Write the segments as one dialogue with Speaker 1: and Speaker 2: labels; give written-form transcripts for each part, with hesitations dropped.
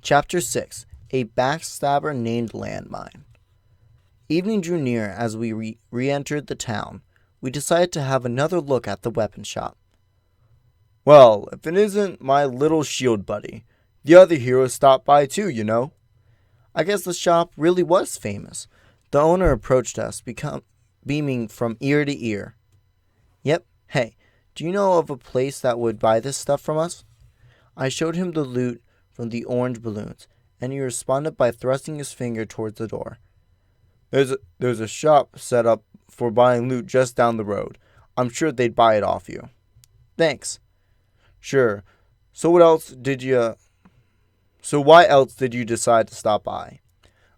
Speaker 1: Chapter 6. A Backstabber Named Landmine. Evening drew near as we re-entered the town. We decided to have another look at the weapon shop.
Speaker 2: Well, if it isn't my little shield buddy. The other heroes stopped by too, you know.
Speaker 1: I guess the shop really was famous. The owner approached us, beaming from ear to ear. Yep, hey, do you know of a place that would buy this stuff from us? I showed him the loot from the orange balloons, and he responded by thrusting his finger towards the door.
Speaker 2: There's a shop set up for buying loot just down the road. I'm sure they'd buy it off you.
Speaker 1: Thanks.
Speaker 2: Sure. So why else did you decide to stop by?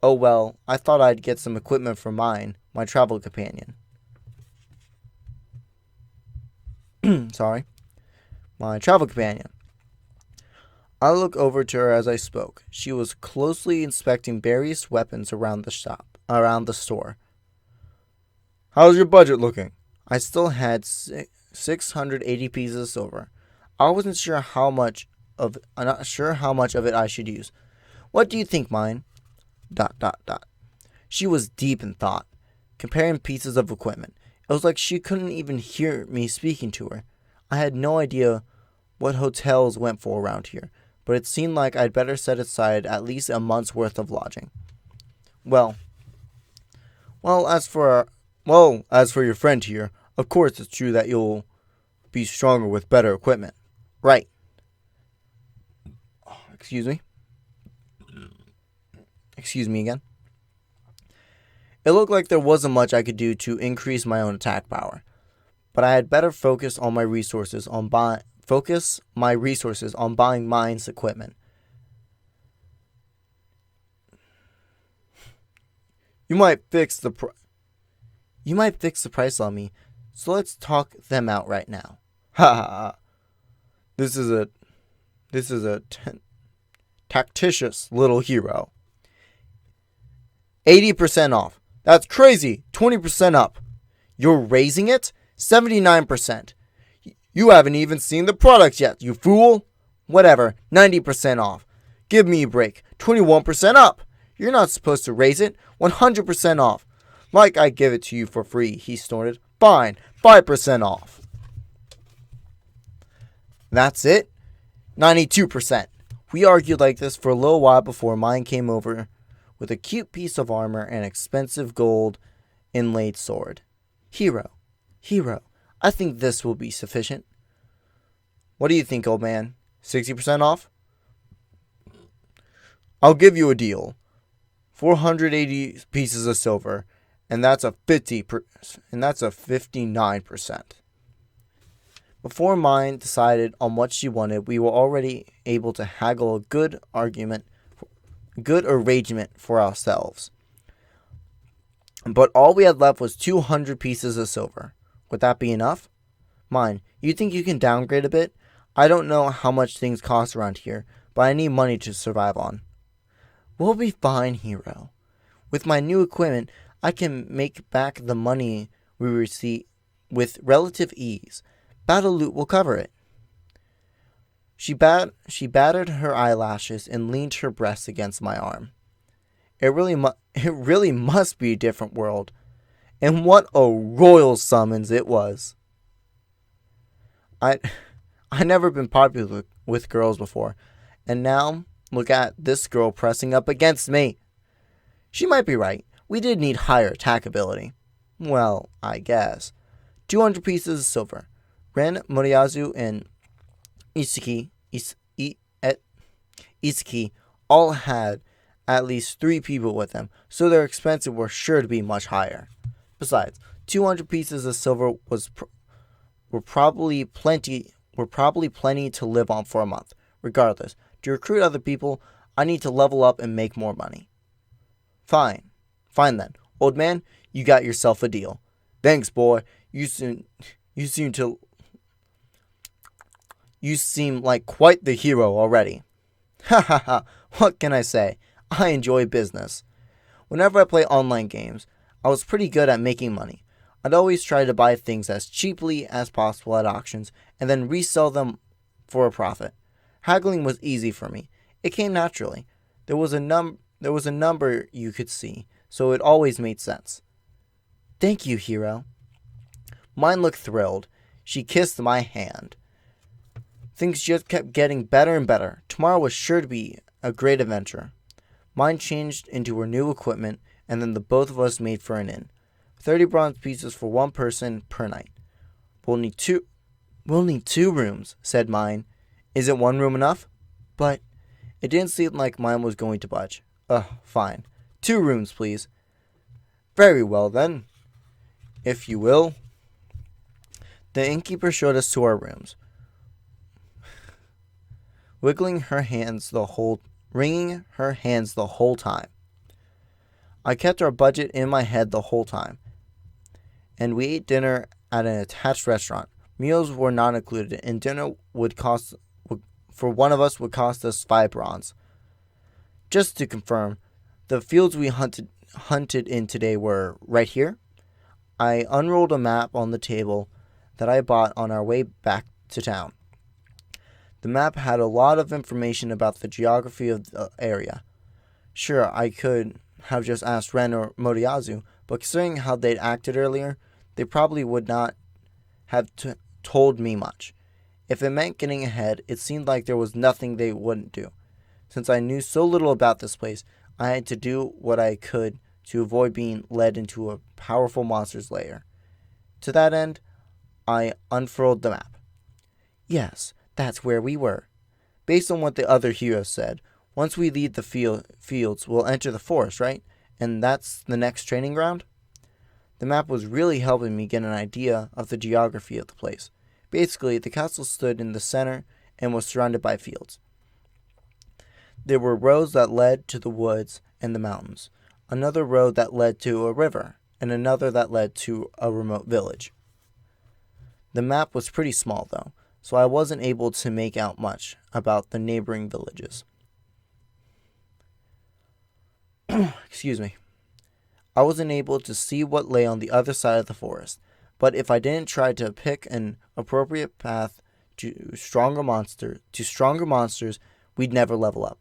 Speaker 1: Oh well, I thought I'd get some equipment for my travel companion. My travel companion. I looked over to her as I spoke. She was closely inspecting various weapons around the store.
Speaker 2: How's your budget looking?
Speaker 1: I still had 680 pieces of silver. I wasn't sure how much of it I should use. What do you think, mine? ... She was deep in thought, comparing pieces of equipment. It was like she couldn't even hear me speaking to her. I had no idea what hotels went for around here, but it seemed like I'd better set aside at least a month's worth of lodging. Well, as for
Speaker 2: your friend here, of course it's true that you'll be stronger with better equipment.
Speaker 1: Right. Excuse me again. It looked like there wasn't much I could do to increase my own attack power, but I had better focus my resources on buying mine's equipment.
Speaker 2: You might fix the
Speaker 1: price on me, so let's talk them out right now.
Speaker 2: Ha ha ha. This is a tactitious little hero.
Speaker 1: 80% off.
Speaker 2: That's crazy. 20% up.
Speaker 1: You're raising it? 79%.
Speaker 2: You haven't even seen the product yet, you fool.
Speaker 1: Whatever. 90% off.
Speaker 2: Give me a break. 21% up.
Speaker 1: You're not supposed to raise it. 100% off.
Speaker 2: Like I give it to you for free, he snorted. Fine. 5% off.
Speaker 1: That's it? 92%. We argued like this for a little while before mine came over with a cute piece of armor and expensive gold inlaid sword. Hero, I think this will be sufficient.
Speaker 2: What do you think, old man? 60% off? I'll give you a deal. 480 pieces of silver, and that's a 59%.
Speaker 1: Before mine decided on what she wanted, we were already able to haggle a good arrangement for ourselves. But all we had left was 200 pieces of silver. Would that be enough? Mine, you think you can downgrade a bit? I don't know how much things cost around here, but I need money to survive on. We'll be fine, hero. With my new equipment, I can make back the money we receive with relative ease. Battle loot will cover it. She battered her eyelashes and leaned her breast against my arm. It really must be a different world. And what a royal summons it was. I never been popular with girls before, and now look at this girl pressing up against me. She might be right. We did need higher attack ability. Well, I guess. 200 pieces of silver. Ren, Moriyazu, and Isaki all had at least 3 people with them, so their expenses were sure to be much higher. Besides, 200 pieces of silver were probably plenty to live on for a month. Regardless, to recruit other people, I need to level up and make more money. Fine then. Old man, you got yourself a deal.
Speaker 2: Thanks, boy. You
Speaker 1: seem like quite the hero already. Ha ha ha, what can I say? I enjoy business. Whenever I play online games, I was pretty good at making money. I'd always try to buy things as cheaply as possible at auctions and then resell them for a profit. Haggling was easy for me. It came naturally. There was a number you could see, so it always made sense. Thank you, hero. Mine looked thrilled. She kissed my hand. Things just kept getting better and better. Tomorrow was sure to be a great adventure. Mine changed into her new equipment, and then the both of us made for an inn. 30 bronze pieces for one person per night. We'll need two rooms, said mine. Isn't one room enough? But it didn't seem like mine was going to budge. Fine. 2 rooms, please. Very well, then. If you will. The innkeeper showed us to our rooms. Wringing her hands the whole time. I kept our budget in my head the whole time. And we ate dinner at an attached restaurant. Meals were not included, and dinner for one of us would cost us 5 bronze. Just to confirm, the fields we hunted in today were right here. I unrolled a map on the table that I bought on our way back to town. The map had a lot of information about the geography of the area. Sure, I could have just asked Ren or Moriyazu, but considering how they'd acted earlier, they probably would not have told me much. If it meant getting ahead, it seemed like there was nothing they wouldn't do. Since I knew so little about this place, I had to do what I could to avoid being led into a powerful monster's lair. To that end, I unfurled the map. Yes, that's where we were. Based on what the other heroes said, once we leave the fields, we'll enter the forest, right? And that's the next training ground? The map was really helping me get an idea of the geography of the place. Basically, the castle stood in the center and was surrounded by fields. There were roads that led to the woods and the mountains, another road that led to a river, and another that led to a remote village. The map was pretty small, though, so I wasn't able to make out much about the neighboring villages. Excuse me. I wasn't able to see what lay on the other side of the forest, but if I didn't try to pick an appropriate path to stronger monsters, we'd never level up.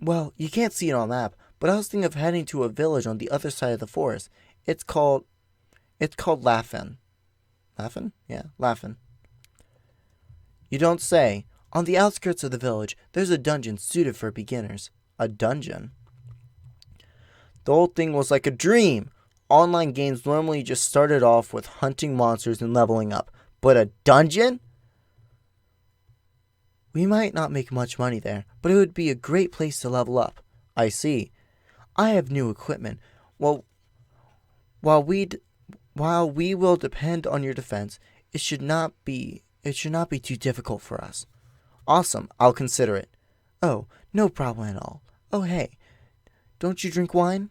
Speaker 1: Well, you can't see it on the map, but I was thinking of heading to a village on the other side of the forest. It's called Laughin. Laughin? Yeah, Laughin. You don't say. On the outskirts of the village, there's a dungeon suited for beginners. A dungeon? The whole thing was like a dream. Online games normally just started off with hunting monsters and leveling up. But a dungeon? We might not make much money there, but it would be a great place to level up. I see. I have new equipment. Well, while we will depend on your defense, it should not be too difficult for us. Awesome, I'll consider it. Oh, no problem at all. Oh, hey, don't you drink wine?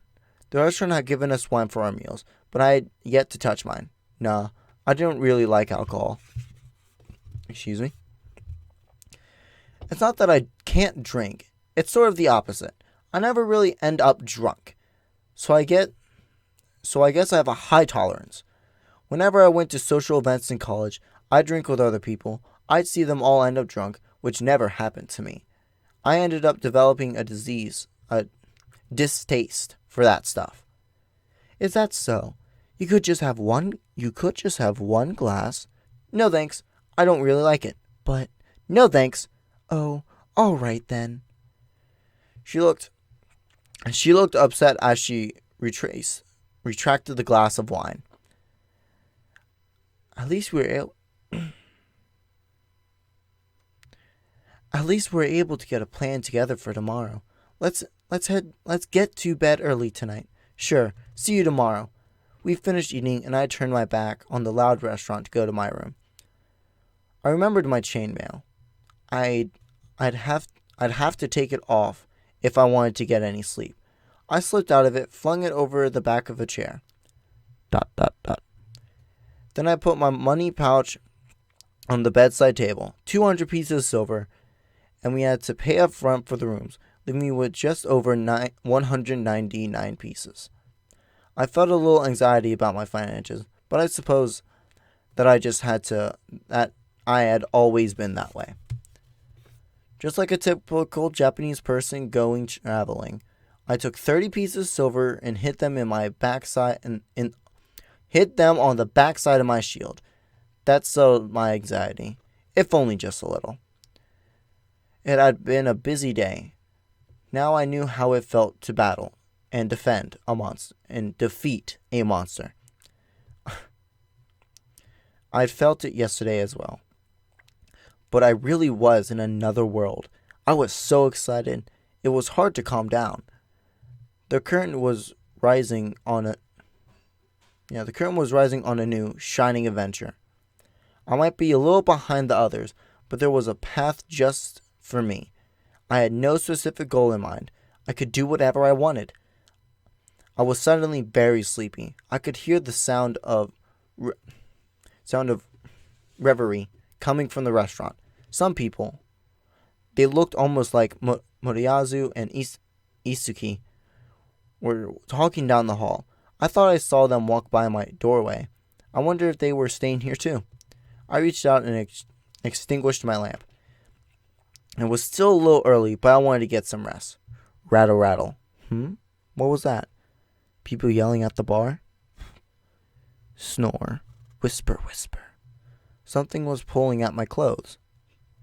Speaker 1: The restaurant had given us wine for our meals, but I had yet to touch mine. Nah, I don't really like alcohol. Excuse me? It's not that I can't drink. It's sort of the opposite. I never really end up drunk. So I guess I have a high tolerance. Whenever I went to social events in college, I'd drink with other people. I'd see them all end up drunk, which never happened to me. I ended up developing a distaste for that stuff. Is that so? You could just have one glass. No thanks. I don't really like it. But no thanks. Oh, all right then. She looked upset as she retracted the glass of wine. At least we're able to get a plan together for tomorrow. Let's get to bed early tonight. Sure, see you tomorrow. We finished eating and I turned my back on the loud restaurant to go to my room. I remembered my chainmail. I'd have to take it off if I wanted to get any sleep. I slipped out of it, flung it over the back of a chair. ... Then I put my money pouch on the bedside table, 200 pieces of silver, and we had to pay up front for the rooms, leaving me with just over 199 pieces. I felt a little anxiety about my finances, but I suppose that I had always been that way. Just like a typical Japanese person going traveling, I took 30 pieces of silver and hit them in my backside and hit them on the backside of my shield. That settled my anxiety, if only just a little. It had been a busy day. Now I knew how it felt to battle and defend a monster and defeat a monster. I'd felt it yesterday as well. But I really was in another world. I was so excited. It was hard to calm down. The curtain was rising on a new, shining adventure. I might be a little behind the others, but there was a path just for me. I had no specific goal in mind. I could do whatever I wanted. I was suddenly very sleepy. I could hear the sound of reverie coming from the restaurant. Some people, they looked almost like Moriyazu and Isuki, were talking down the hall. I thought I saw them walk by my doorway. I wondered if they were staying here too. I reached out and extinguished my lamp. It was still a little early, but I wanted to get some rest. Rattle, rattle. What was that? People yelling at the bar? Snore. Whisper, whisper. Something was pulling at my clothes.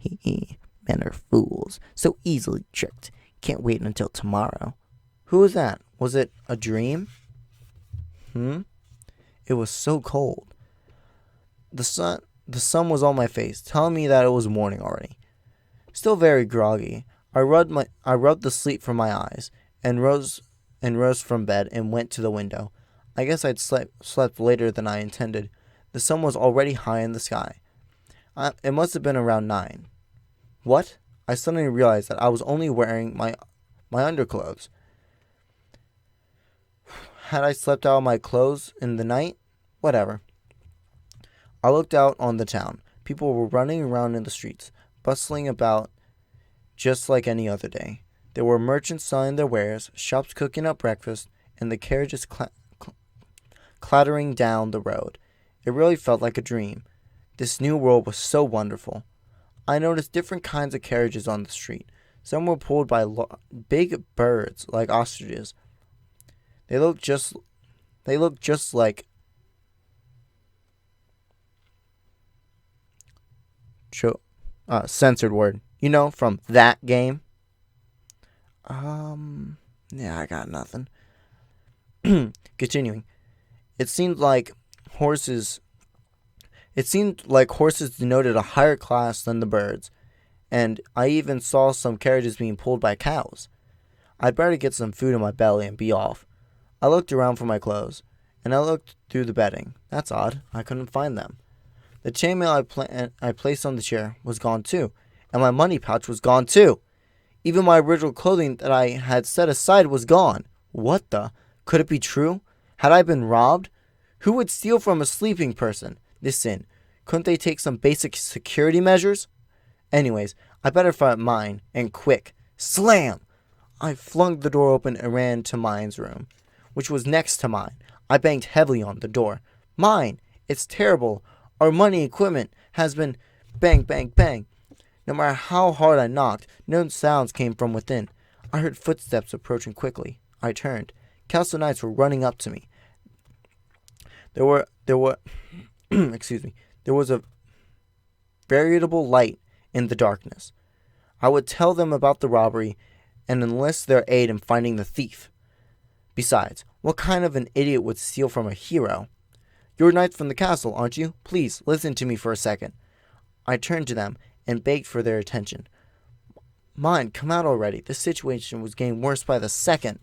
Speaker 1: Hee, men are fools, so easily tricked. Can't wait until tomorrow. Who was that? Was it a dream? It was so cold. The sun was on my face, telling me that it was morning already. Still very groggy, I rubbed the sleep from my eyes and rose from bed and went to the window. I guess I'd slept later than I intended. The sun was already high in the sky. It must have been around 9. What? I suddenly realized that I was only wearing my underclothes. Had I slept out of my clothes in the night? Whatever. I looked out on the town. People were running around in the streets, bustling about just like any other day. There were merchants selling their wares, shops cooking up breakfast, and the carriages clattering down the road. It really felt like a dream. This new world was so wonderful. I noticed different kinds of carriages on the street. Some were pulled by big birds like ostriches. They looked just like censored word. You know, from that game. Yeah, I got nothing. Continuing. It seemed like horses denoted a higher class than the birds, and I even saw some carriages being pulled by cows. I'd better get some food in my belly and be off. I looked around for my clothes, and I looked through the bedding. That's odd. I couldn't find them. The chainmail I placed on the chair was gone too, and my money pouch was gone too. Even my original clothing that I had set aside was gone. What the? Could it be true? Had I been robbed? Who would steal from a sleeping person? This inn. Couldn't they take some basic security measures? Anyways, I better find mine, and quick. Slam! I flung the door open and ran to mine's room, which was next to mine. I banged heavily on the door. Mine! It's terrible. Our money equipment has been bang, bang, bang. No matter how hard I knocked, no sounds came from within. I heard footsteps approaching quickly. I turned. Castle Knights were running up to me. There were there was a veritable light in the darkness. I would tell them about the robbery and enlist their aid in finding the thief. Besides, what kind of an idiot would steal from a hero? You're knights from the castle, aren't you? Please, listen to me for a second. I turned to them and begged for their attention. Mine, come out already. This situation was getting worse by the second.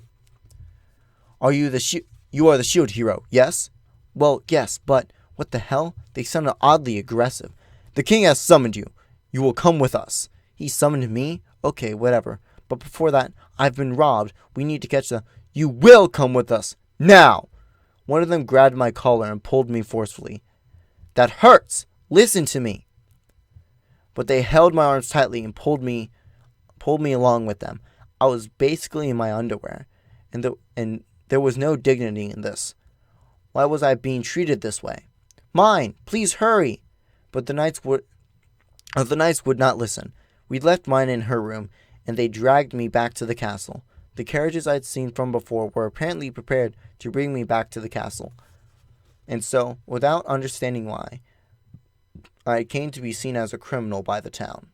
Speaker 1: You are the shield hero, yes? Well, yes, but what the hell? They sounded oddly aggressive. The king has summoned you. You will come with us. He summoned me? Okay, whatever. But before that, I've been robbed. We need to catch the... You will come with us. Now! One of them grabbed my collar and pulled me forcefully. That hurts! Listen to me! But they held my arms tightly and pulled me along with them. I was basically in my underwear, and there was no dignity in this. Why was I being treated this way? Mine! Please hurry! But the knights would not listen. We left mine in her room, and they dragged me back to the castle. The carriages I'd seen from before were apparently prepared to bring me back to the castle. And so, without understanding why, I came to be seen as a criminal by the town.